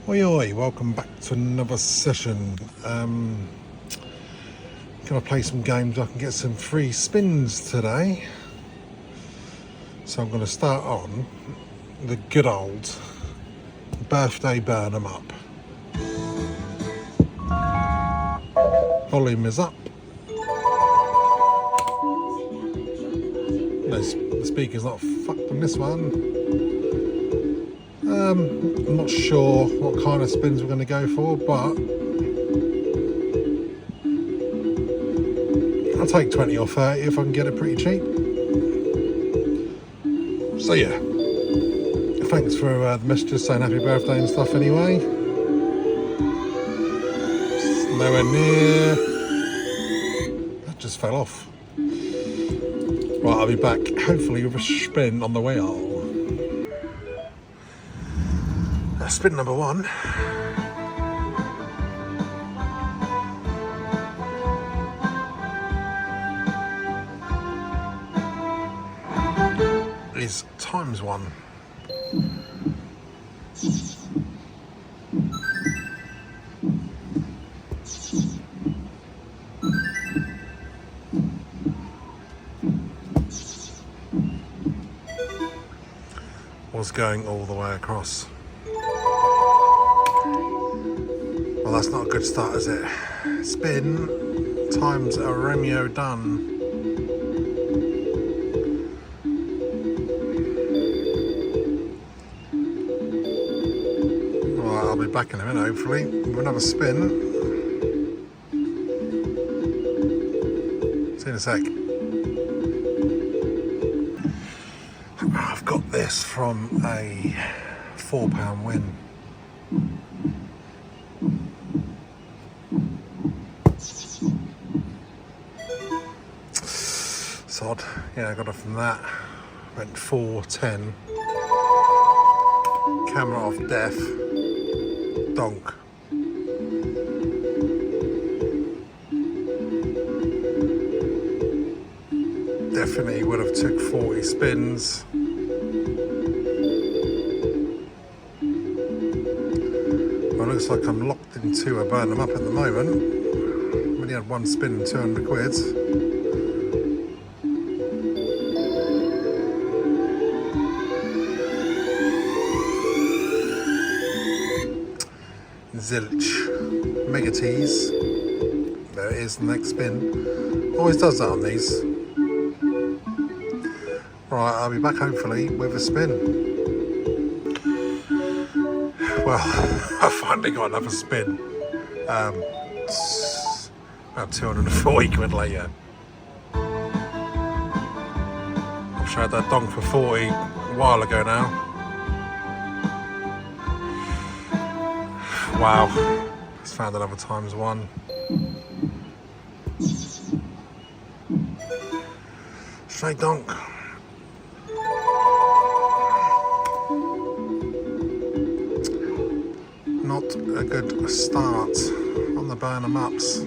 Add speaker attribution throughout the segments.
Speaker 1: Oi oi, welcome back to another session. Gonna play some games. I can get some free spins today. So I'm gonna start on the good old birthday burnam up. Volume is up. No, the speaker's not fucked on this one. I'm not sure what kind of spins we're going to go for, but I'll take 20 or 30 if I can get it pretty cheap. So yeah, thanks for the messages saying happy birthday and stuff anyway. It's nowhere near. That just fell off. Right, I'll be back hopefully with a spin on the wheel. Spin number one. Is times one. Was going all the way across. Well, that's not a good start, is it? Spin times a Romeo done. Right, I'll be back in a minute, hopefully, with another spin. See you in a sec. I've got this from a £4 win. Sod. Yeah, I got it from that. Went 4-10. Camera off deaf. Donk. Definitely would have took 40 spins. Well, it looks like I'm locked into a burnam up at the moment. I've only had one spin and 200 quid. Zilch. Mega tease. There it is, the next spin. Always does that on these. Right, I'll be back hopefully with a spin. Well, I finally got another spin. About 240 quid later. I'm sure I had that donk for 40 a while ago now. Wow, just found another times one. Straight donk. Not a good start on the burnam ups.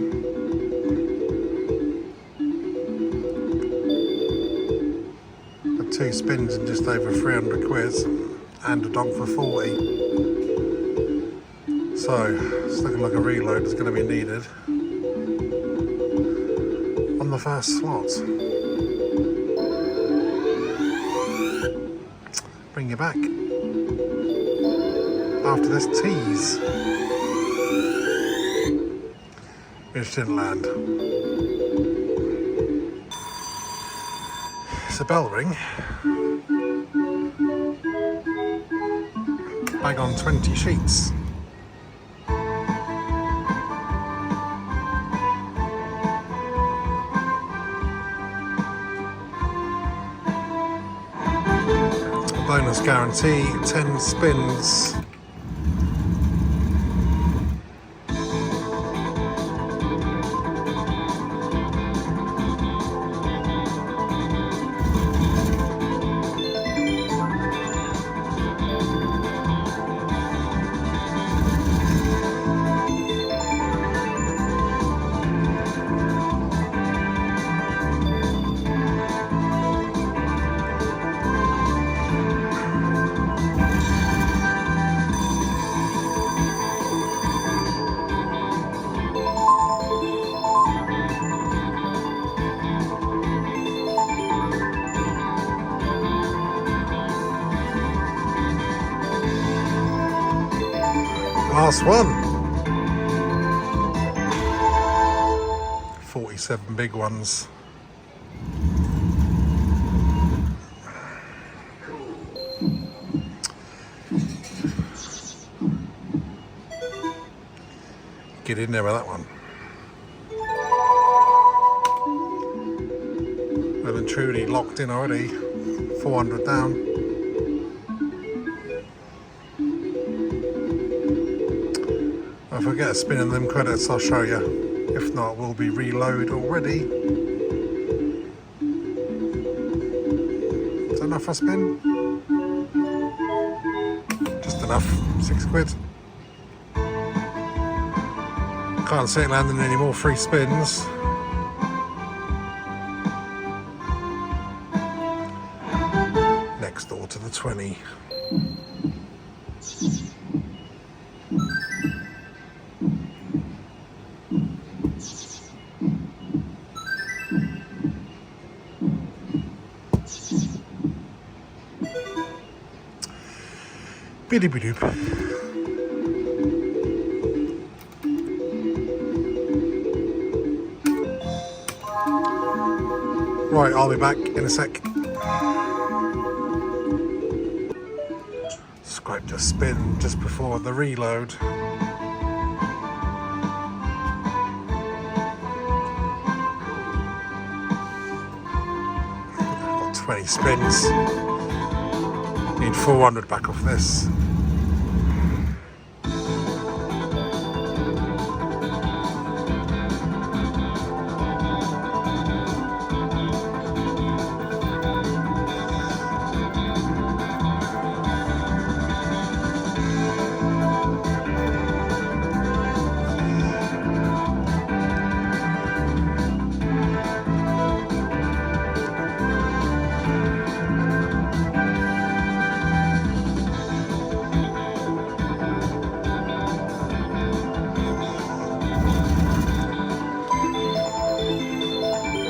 Speaker 1: The 2 spins and just over 300 quid and a donk for 40. So, it's looking like a reload is going to be needed on the first slot. Bring you back after this tease, which didn't land. It's a bell ring. Bang on 20 sheets. Bonus guarantee, 10 spins. Last one. 47 big ones. Get in there with that one. Well and truly locked in already. 400 down. If I get a spin in them credits, I'll show you. If not, we'll be reload already. Is that enough for a spin? Just enough. 6 quid. Can't see it landing any more free spins. Next door to the 20. Biddy biddy doop. Right, I'll be back in a sec. Scraped a spin just before the reload. Got 20 spins. Need 400 back off this.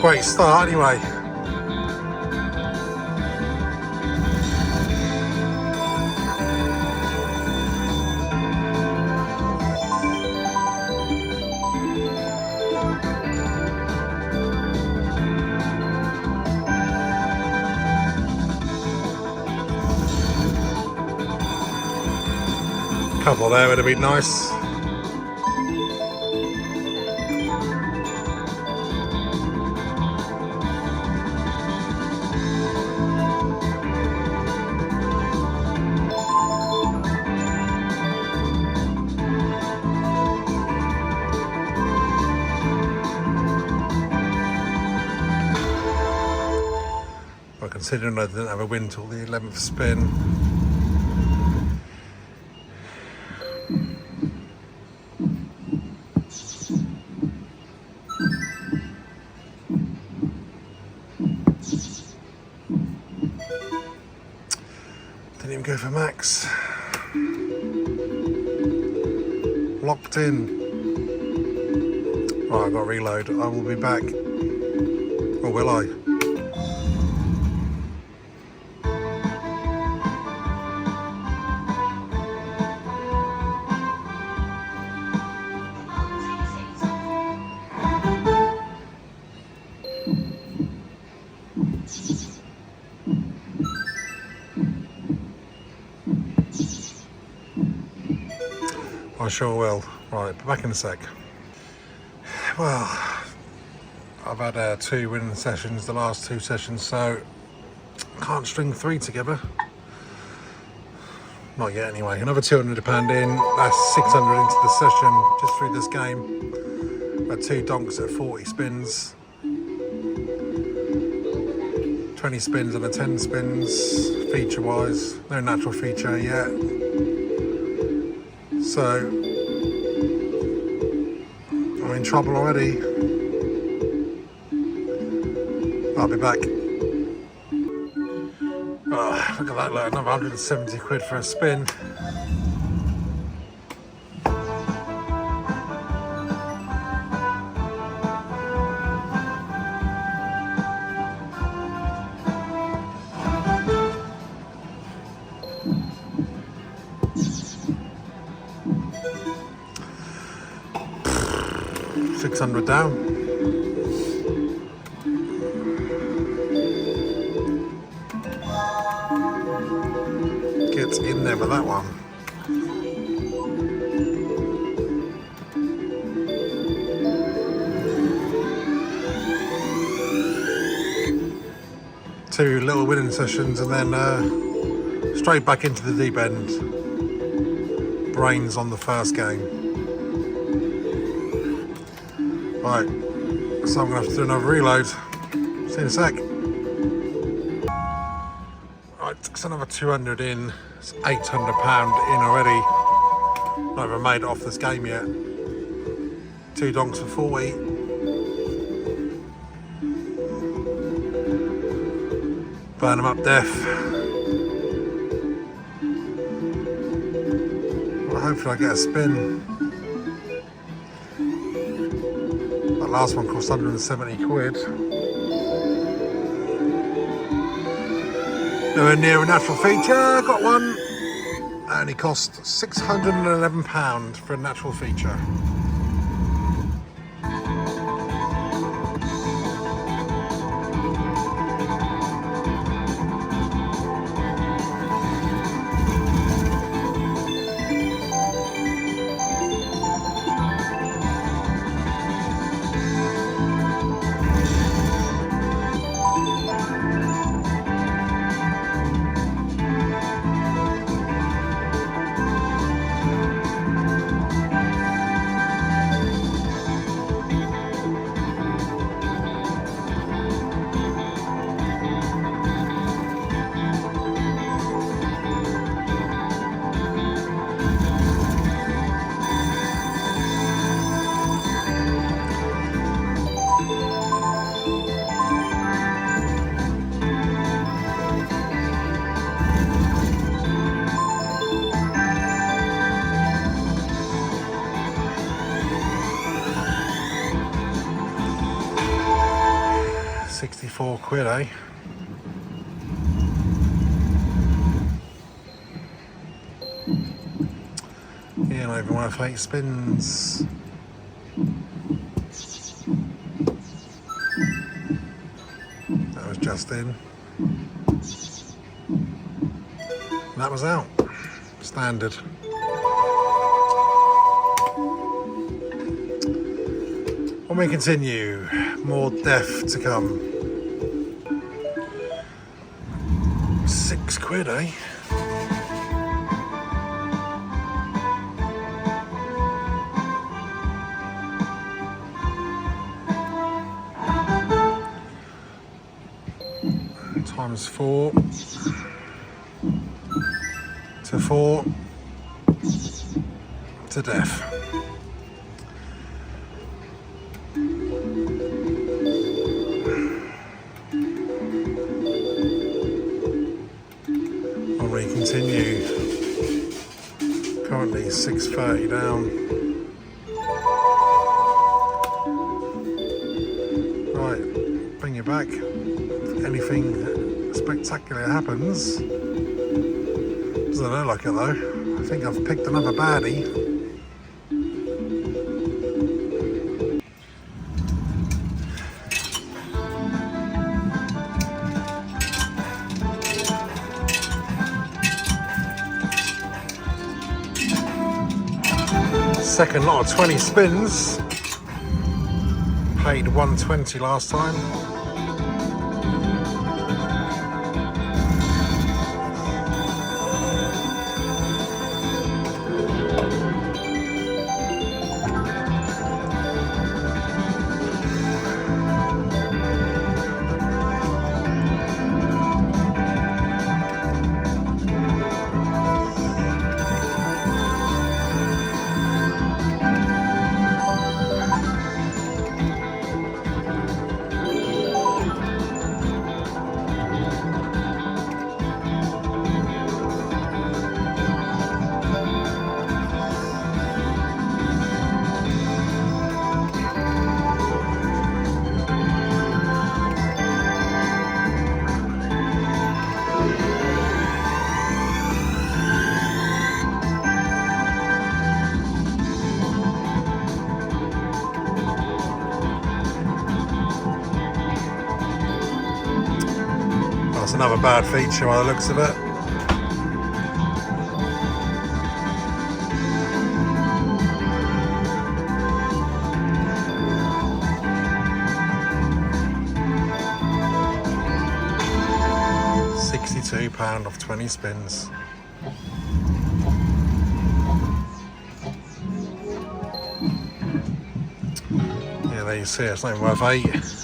Speaker 1: Great start anyway. Couple there would have been nice. Well, considering I didn't have a win till the 11th spin. Didn't even go for max. Locked in. Right, I've got to reload. I will be back. Or will I? I sure will. Right, back in a sec. Well, I've had 2 winning sessions, the last 2 sessions, so can't string 3 together. Not yet anyway. Another £200 in, that's 600 into the session just through this game. Had 2 donks at 40 spins. 20 spins and a 10 spins, feature wise. No natural feature yet. So, I'm in trouble already. I'll be back. Oh, look at that, look, another 170 quid for a spin. 600 down. Gets in there with that one. Two little winning sessions and then straight back into the deep end. Brains on the first game. Right, so I'm going to have to do another reload. See you in a sec. Right, it's another 200 in. It's £800 in already. Not even made it off this game yet. 2 donks for 40. Burn them up deaf. Well, hopefully I get a spin. That last one cost 170 quid. Nowhere near a natural feature, got one. And it cost £611 for a natural feature. £64, eh? Yeah, not even worth 8 spins. That was just in. And that was out. Standard. When we continue, more death to come. £6, eh? Times 4 to 4 to death. We continue. Currently 630 down. Right, bring you back. If anything spectacular happens, doesn't look like it though. I think I've picked another baddie. Second lot of 20 spins. Paid 120 last time. another bad feature by the looks of it. £62 off 20 spins. Yeah, there you see it, it's not even worth 8.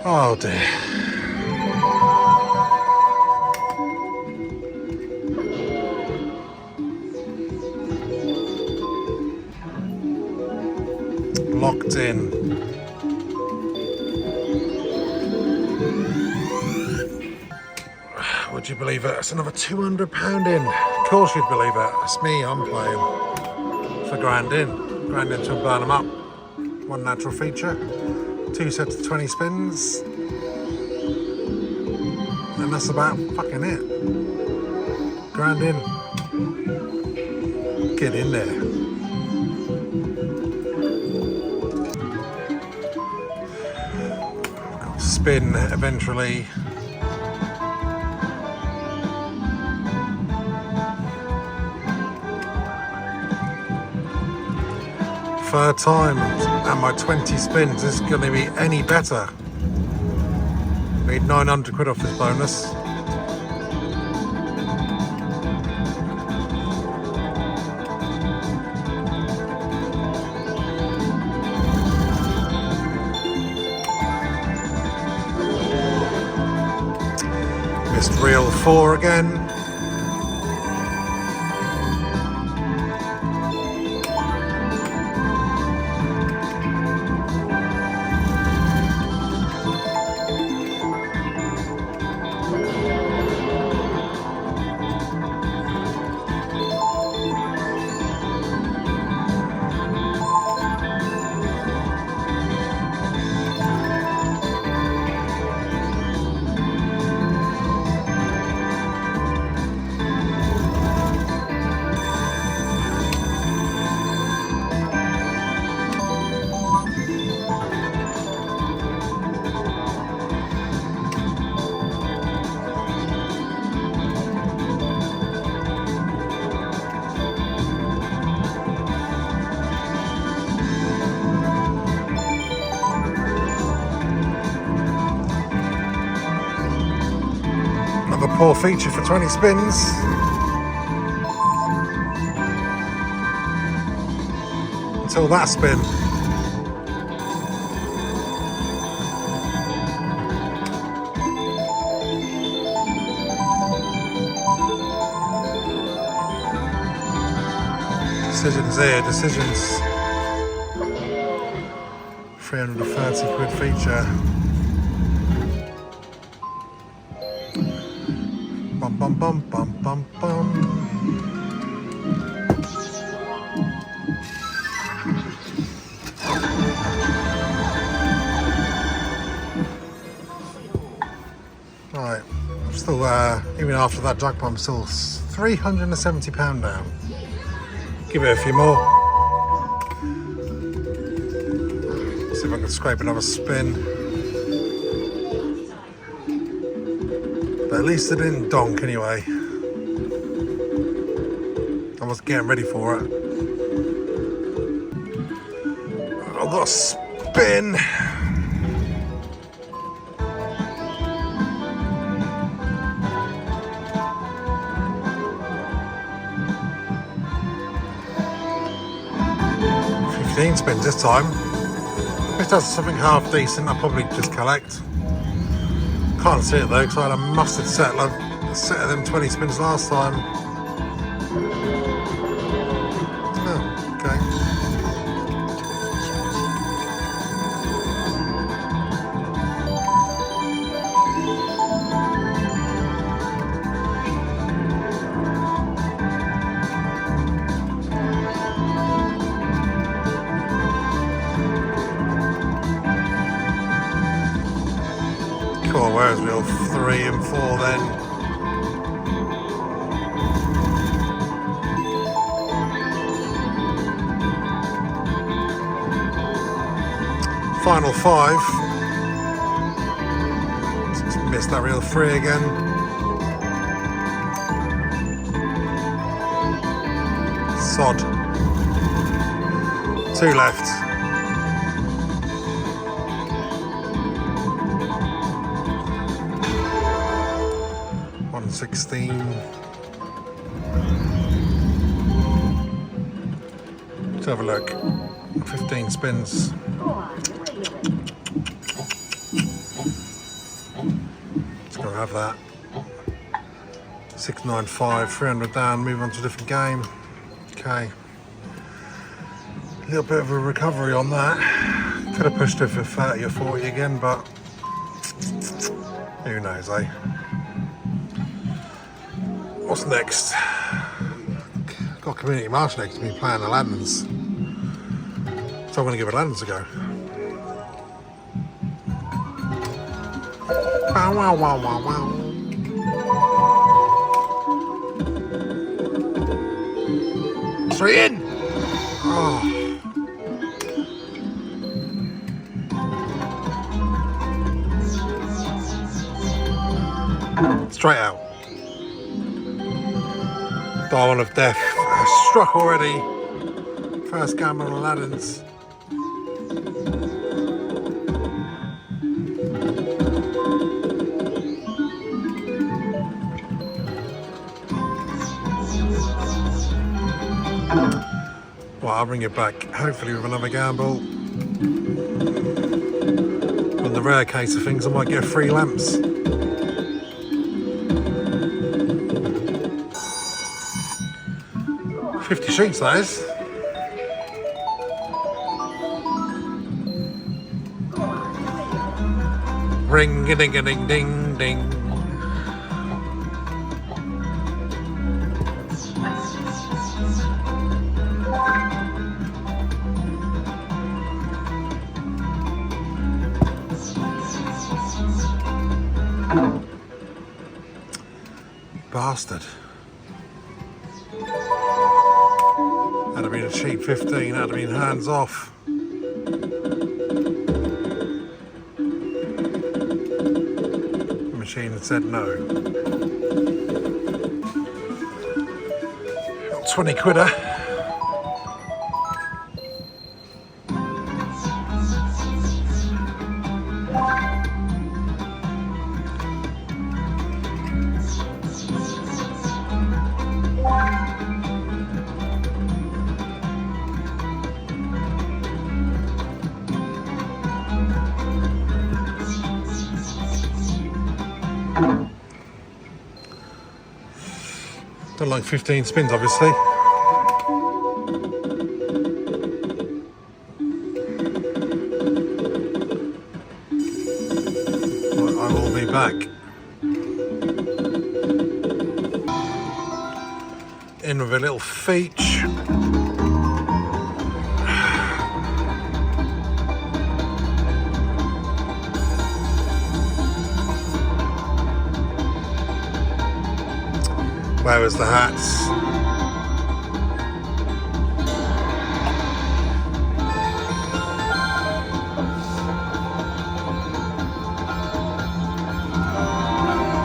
Speaker 1: Oh dear. Locked in. Would you believe it? It's another £200 in. Of course you'd believe it. It's me, I'm playing for grand in. Grand in to burn them up. One natural feature. 2 sets of 20 spins. And that's about fucking it. Grand in. Get in there. Spin eventually. Third time and my 20 spins is going to be any better. Need 900 quid off this bonus. Missed reel 4 again. Another poor feature for 20 spins. Until that spin. Decisions here, decisions. 330 quid feature. Bum bum bum bum bum bum. Right, I'm still even after that jackpot, I'm still £370 down. Give it a few more. See if I can scrape another spin. But at least it didn't donk anyway. I was getting ready for it. I've got a spin. Spins this time. If that's something half decent, I'll probably just collect. Can't see it though, because I had a mustard set of them 20 spins last time. Oh, okay. Cool, where's reel 3 and 4 then? Final 5. Just missed that reel 3 again. Sod. 2 left. $1.16. Let's have a look. 15 spins. Just gotta have that. 695, 300 down, move on to a different game. Okay. A little bit of a recovery on that. Could have pushed it for 30 or 40 again, but who knows, eh? What's next? Got Community March next to me playing alladins. So I'm going to give alladins a go. Wow, wow, wow, wow, wow. Straight in! Oh. Straight out. Dial of death struck already. First game on alladins. Well, I'll bring it back, hopefully with another gamble. In the rare case of things, I might get free lamps. $50 sheets, that is. Ring a ding a ding ding ding. Bastard. That'd have been a cheap 15, that'd have been hands off. The machine had said no. Got 20 quidder. Done like 15 spins, obviously. But I will be back. In with a little feature. Where was the hats?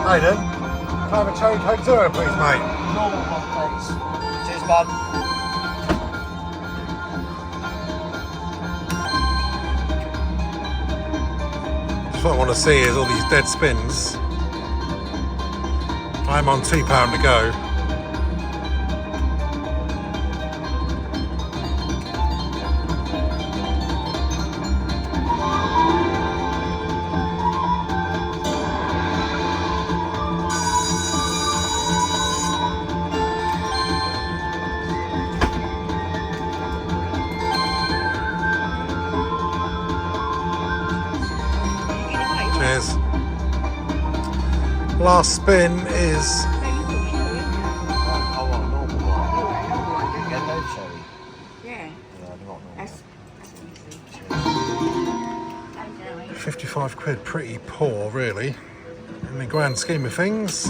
Speaker 1: Hayden, can I have a cherry coke zero, please, mate?
Speaker 2: Normal one, please. Cheers, bud.
Speaker 1: Just what I want to see is all these dead spins. I'm on £2 to go. Cheers. Last spin is £55, pretty poor really, in the grand scheme of things.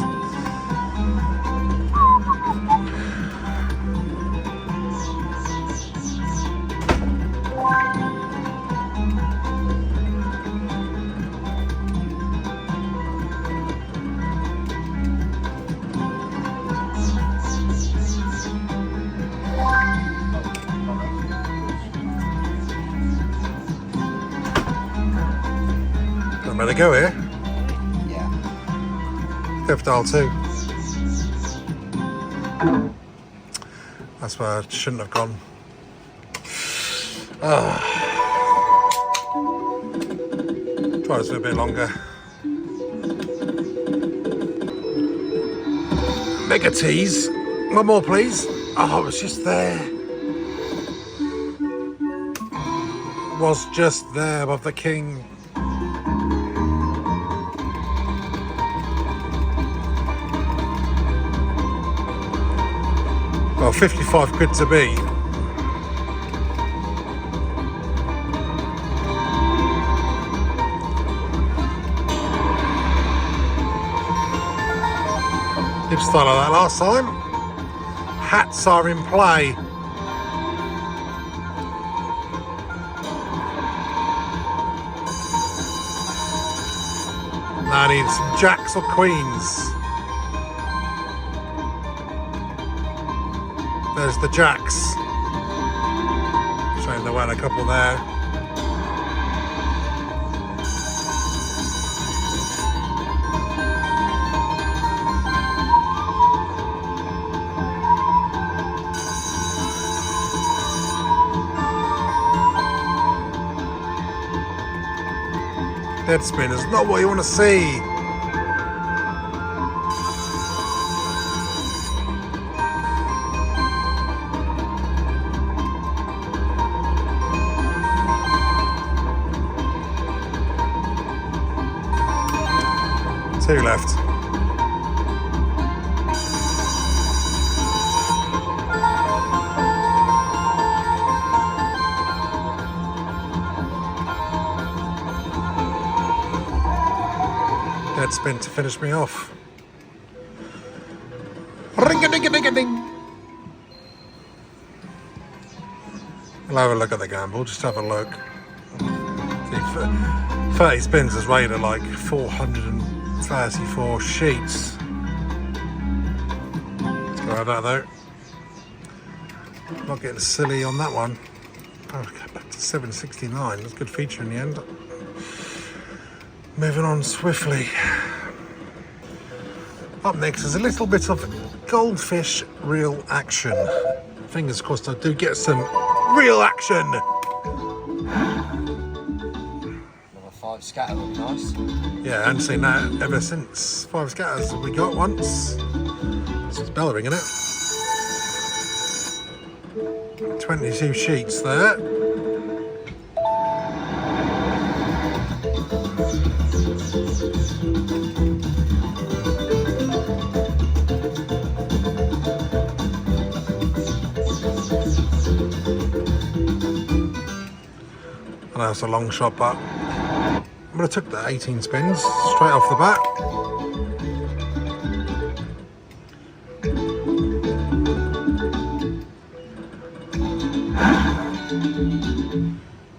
Speaker 1: better go here.
Speaker 2: Yeah.
Speaker 1: Go for dial 2. That's where I shouldn't have gone. Try this for a bit longer. Mega tease. One more, please. Oh, it was just there. Was just there above the king. Well, 55 quid to beat. Hip style like that last time. Hats are in play. Now I need some jacks or queens. There's the jacks. Showing the one a couple there. Dead spin is not what you want to see. Two left. Dead spin to finish me off. Ring-a-ding-a-ding-a-ding. We'll have a look at the gamble, just have a look. See, 30 spins is rated at like 434 sheets. Let's go have that though. Not getting silly on that one. Oh, back to 769. That's a good feature in the end. Moving on swiftly. Up next is a little bit of goldfish real action. Fingers crossed I do get some real action.
Speaker 2: Another 5 scatter would be nice.
Speaker 1: Yeah, I haven't seen that ever since 5 scatters we got once. This is bell ringing it. 22 sheets there. I know it's a long shot, but I'm going to take the 18 spins straight off the bat.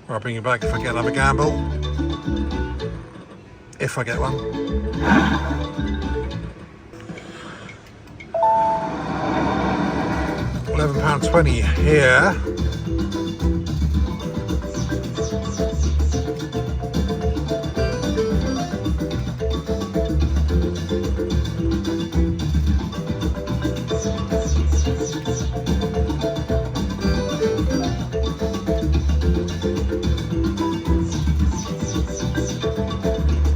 Speaker 1: I'll bring you back if I get another gamble. If I get one. £11.20 here.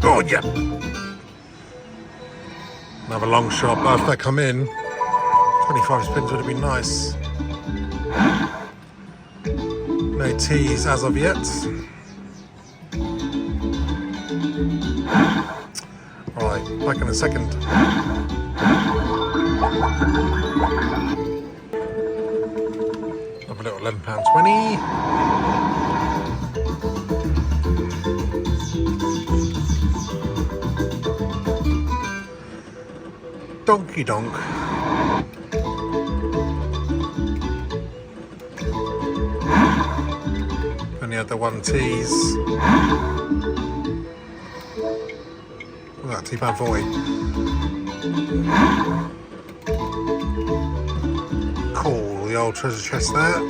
Speaker 1: Oh yeah. Another long shot, but if they come in, 25 spins would have been nice. No tees as of yet. Alright, back in a second. Have a little £11.20. Donkey donk. Only had the one tease. Look at that, £2.40. Cool, the old treasure chest there.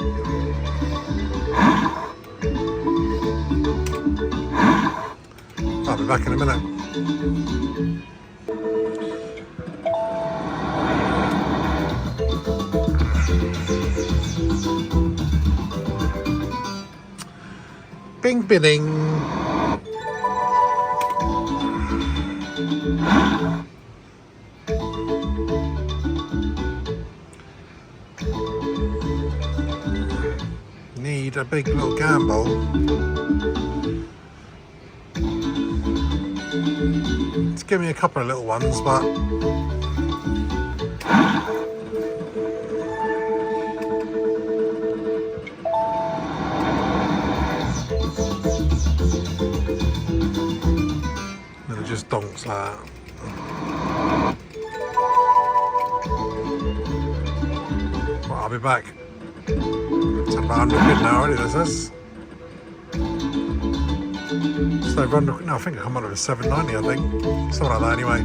Speaker 1: That'd be be back in a minute. Bing bidding. Need a big little gamble. It's give me a couple of little ones, but they're just donks like that. Well, I'll be back. It's about 100 quid now already, this is. Just over 100, no, I think I come under with 790, I think. Something like that anyway.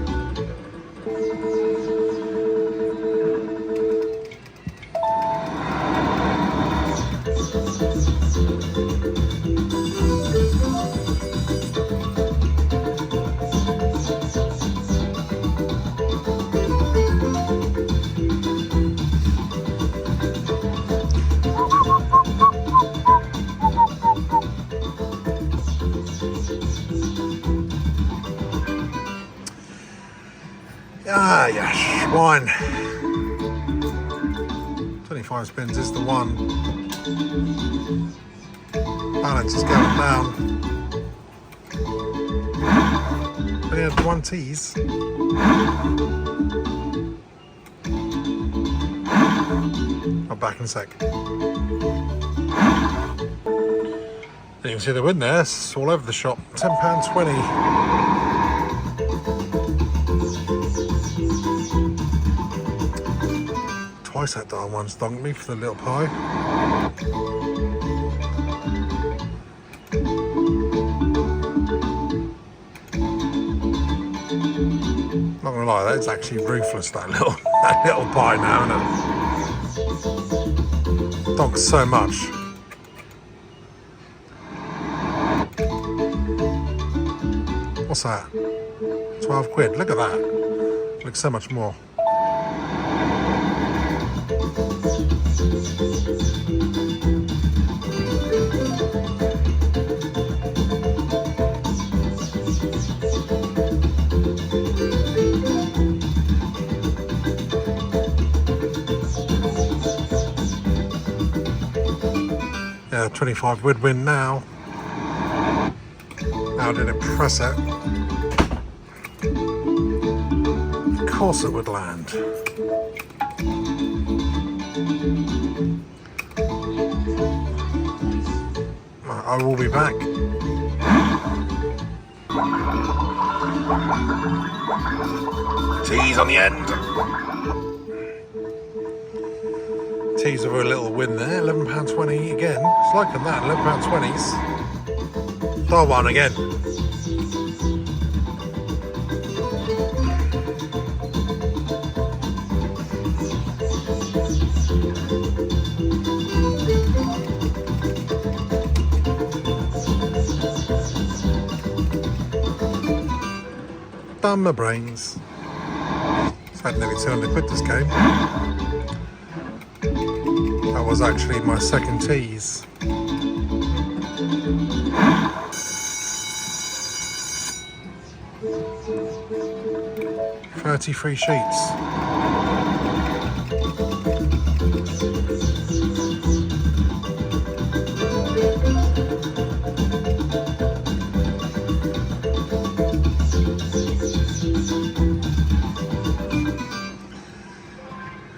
Speaker 1: Ah, yes, one. 25 spins is the one. Balance is going down. We had one tease. I'm back in a sec. You can see the win there, it's all over the shop. £10.20. Twice that darn one stung me for the little pie. Not gonna lie, that's actually ruthless, that little pie now, isn't it? Donks so much. What's that? 12 quid, look at that. Looks so much more. Yeah, 25 would win now. How did it press it? Of course it would land. I will be back. Tease on the end. Tease over a little win there, £11.20 again. It's liking that, £11.20s. Star one again. Done my brains. I've had nearly 200 quid this game. That was actually my second tease. $33 sheets.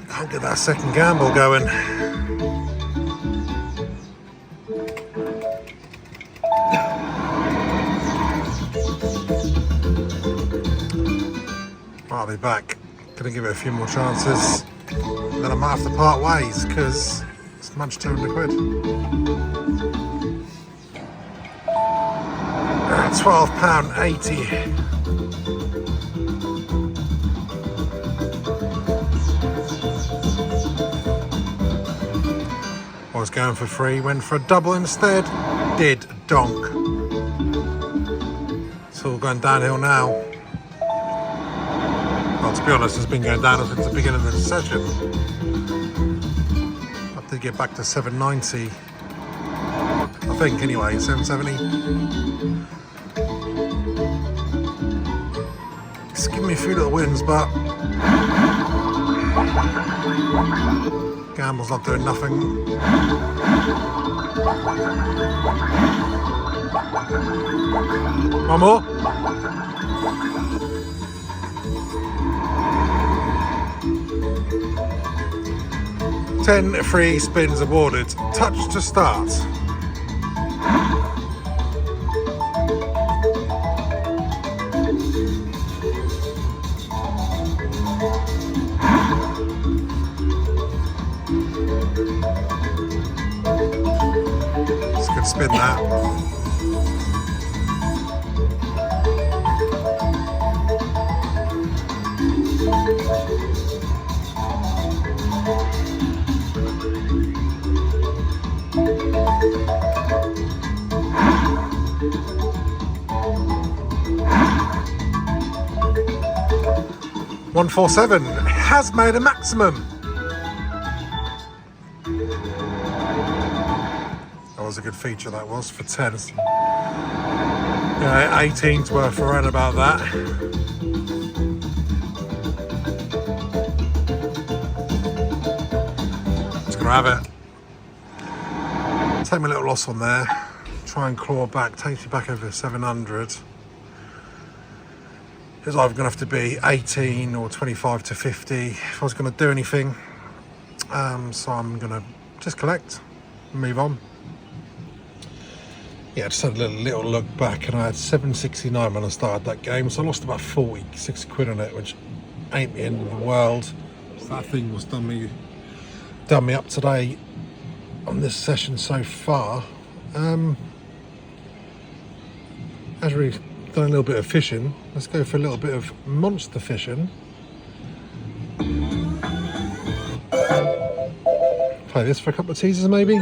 Speaker 1: Can't get that second gamble going. I'll be back. Gonna give it a few more chances. Then I might have to part ways because it's much 200 quid. £12.80. I was going for free, went for a double instead. Did donk. It's all going downhill now. Well, to be honest, it's been going downhill since the beginning of the session. I have to get back to 790. I think anyway, 770. It's giving me a few little wins, but gamble's not doing nothing. One more. Ten free spins awarded. Touch to start. It's a good spin that. $147 has made a maximum. That was a good feature, that was, for 10. Yeah, 18's worth around about that. Just gonna have it. Take my little loss on there. Try and claw back, takes you back over 700. It's either going to have to be 18 or 25 to 50 if I was going to do anything. So I'm going to just collect and move on. Yeah, just had a little look back, and I had 769 when I started that game, so I lost about 46 quid on it, which ain't the end of the world. So that thing was done me up today on this session so far. As we've done a little bit of fishing, let's go for a little bit of monster fishing. Play this for a couple of teasers maybe.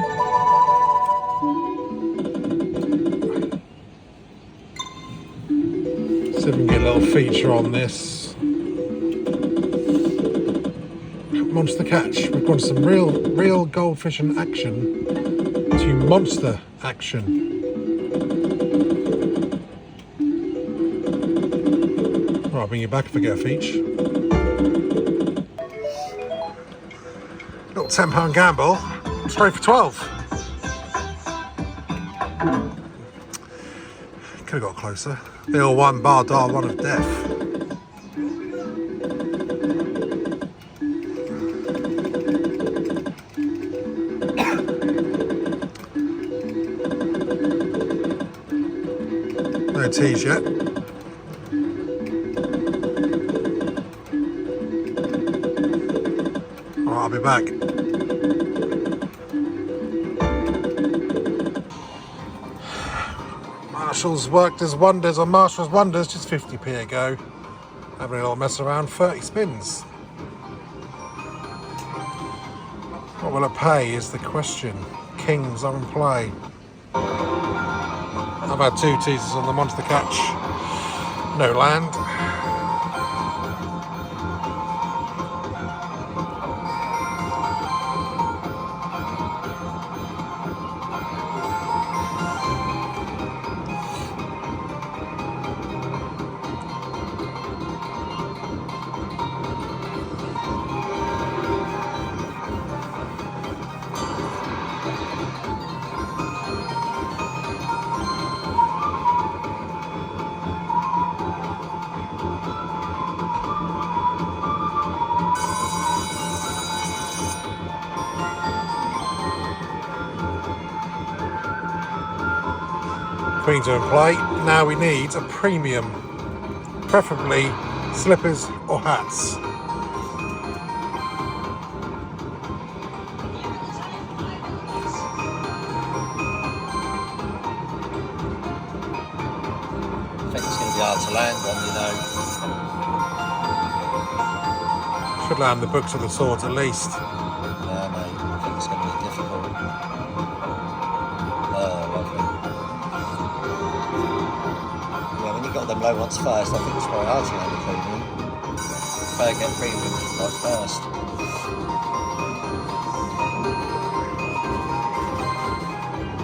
Speaker 1: See if we can get a little feature on this. Monster catch. We've gone some real goldfish in action to monster action. I'll bring you back if I get a feature. Little £10 gamble, straight for 12. Could have got closer. The all one bar dial, one of death. No teas yet. I'll be back. Marshall's worked his wonders on Marshall's Wonders, just 50p a go. Having a little mess around, 30 spins. What will it pay is the question. Kings are in play. I've had 2 teasers on the monster catch. No land. Queens are in play. Now we need a premium, preferably slippers or hats.
Speaker 2: I think it's going to be hard to land on, you know.
Speaker 1: Should land the books of the swords at least.
Speaker 2: Yeah, mate. I think it's going to be difficult. Oh, lovely. Yeah, when you've got them low ones first. I think it's quite hard to land a premium. If I get premium like first.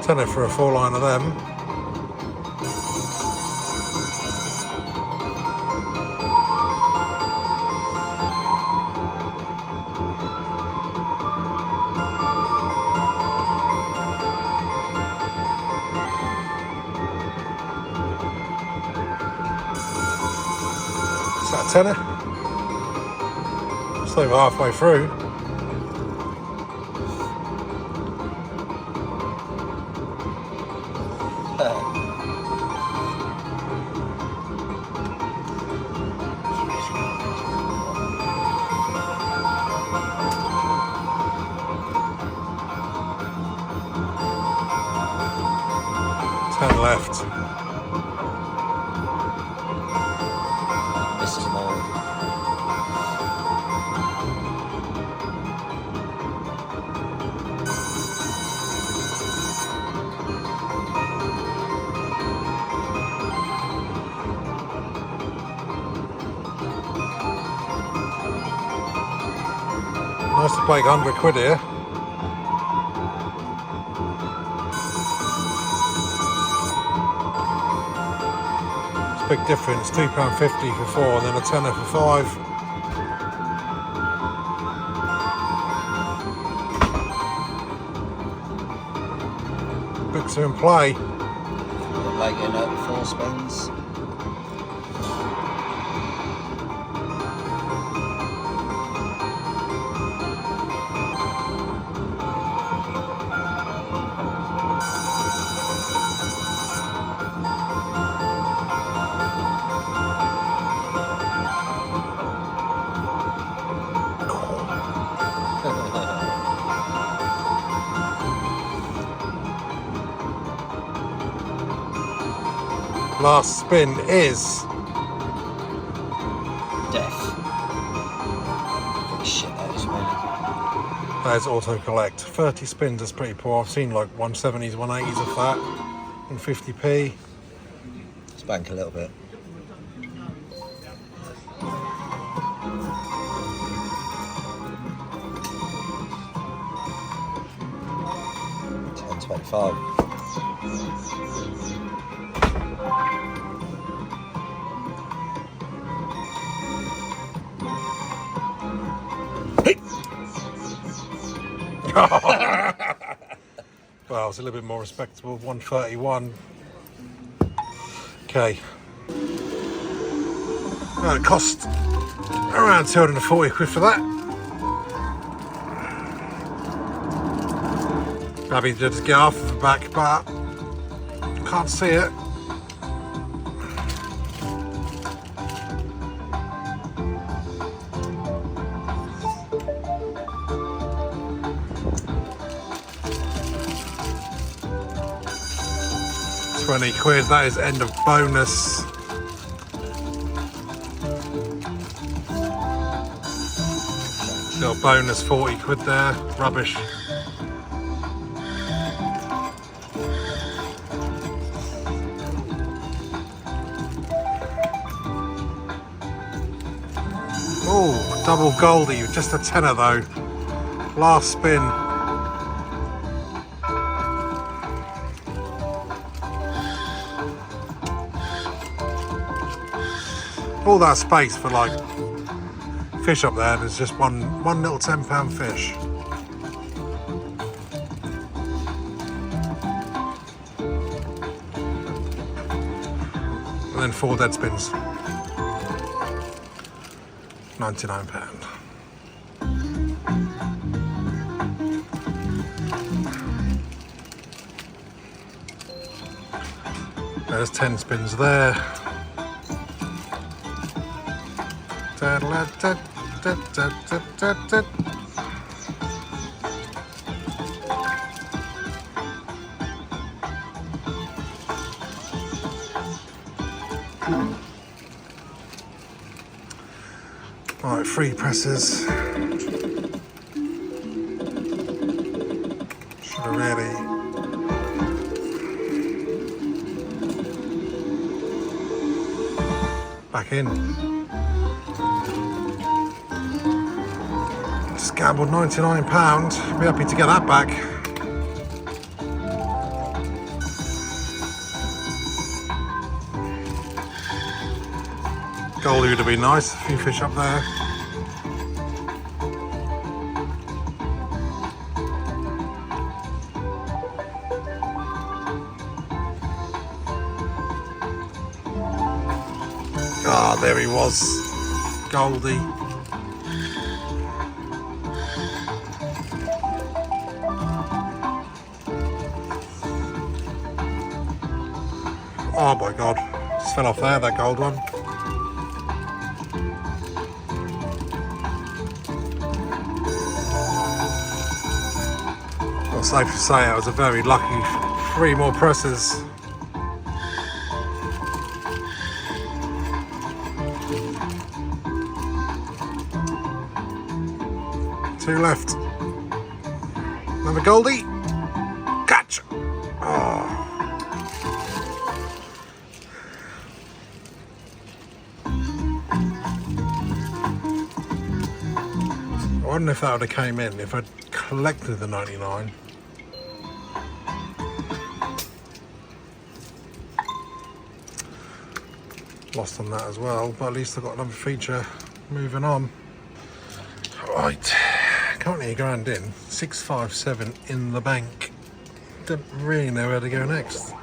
Speaker 1: Tenner for a 4-line of them. Is that a tenner? Just over halfway through. Left.
Speaker 2: This is more.
Speaker 1: Nice to play 100 quid here. Big difference, £2.50 for 4 and then a tenner for 5. Books are in play.
Speaker 2: Like in at 4 spins.
Speaker 1: Last spin is
Speaker 2: death. Shit, that is really.
Speaker 1: There's auto collect. 30 spins is pretty poor. I've seen like 170s, 180s of that, and 50p.
Speaker 2: Let's bank a little bit. £10.25.
Speaker 1: Well, it's a little bit more respectable. 131. Okay. Well, it cost around 240 quid for that. Happy to just get off the back, but can't see it. £20, that is end of bonus. Little bonus 40 quid there, rubbish. Oh, double goldie, just a tenner though. Last spin. All that space for like fish up there, there's just one little £10 fish. And then 4 dead spins. £99. There's 10 spins there. Right, 3 presses. Should have really. Back in. Just gambled £99. Be happy to get that back. Goldie would have been nice. A few fish up there. Ah, there he was, Goldie. Oh my God, just fell off there, that gold one. Well, safe to say I was a very lucky 3 more presses. Two left. Another Goldie. Catch. Oh. I wonder if that would have came in if I'd collected the 99. Lost on that as well, but at least I got another feature moving on. Right. Currently £1,000 in, 657 in the bank. Don't really know where to go next.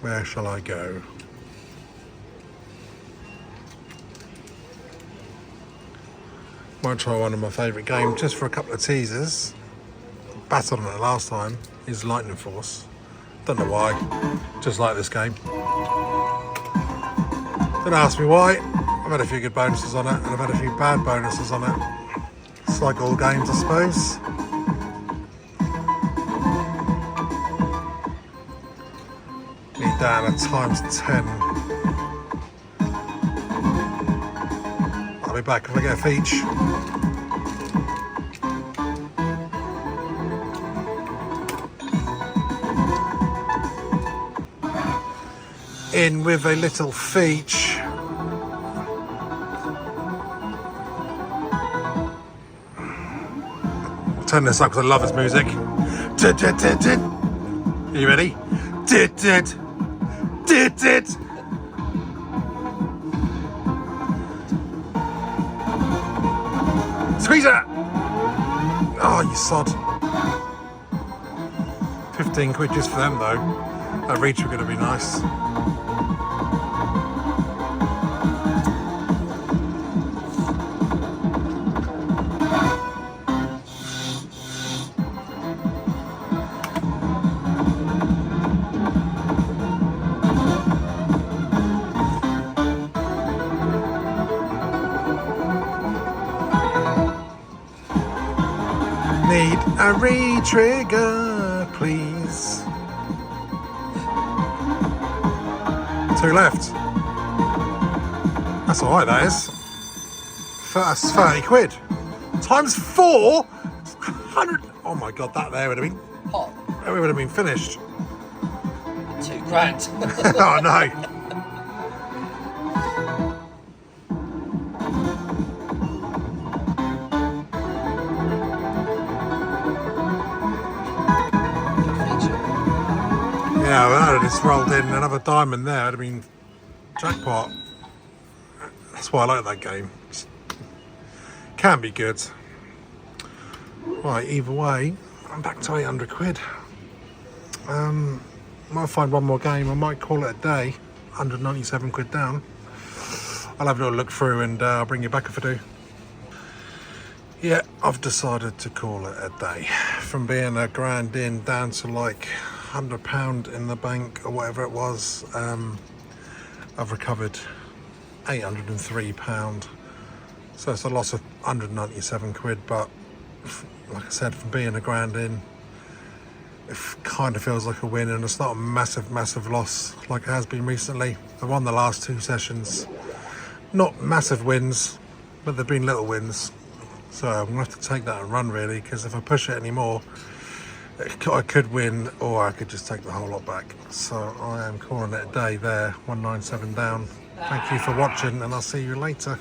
Speaker 1: Where shall I go? Might try one of my favourite games just for a couple of teasers. Battled on it last time is Lightning Force. Don't know why, just like this game. Don't ask me why. I've had a few good bonuses on it and I've had a few bad bonuses on it. It's like all games, I suppose. Need down at ×10. I'll be back if I get a feature. In with a little feature. Turn this up because I love his music. Are you ready? Squeeze it! Oh, you sod. 15 quid just for them though. That reach were going to be nice. Need a re-trigger, please. 2 left. That's alright, that is. That's 30 quid. Times 4? 100. Oh my God, that there would have been.
Speaker 2: Hot.
Speaker 1: That would have been finished.
Speaker 2: £2,000.
Speaker 1: Oh no. Yeah, well, I just rolled in another diamond there. I'd have been jackpot. That's why I like that game. Can be good. Right, either way, I'm back to 800 quid. Might find one more game. I might call it a day. 197 quid down. I'll have a little look through and I'll bring you back if I do. Yeah, I've decided to call it a day. From being £1,000 in down to like £100 in the bank or whatever it was, I've recovered £803. So it's a loss of 197 quid, but like I said, from being £1,000 in, it kind of feels like a win, and it's not a massive loss like it has been recently. I've won the last 2 sessions. Not massive wins, but they've been little wins. So I'm gonna have to take that and run really, because if I push it anymore, I could win, or I could just take the whole lot back. So I am calling it a day there, 197 down. Thank you for watching, and I'll see you later.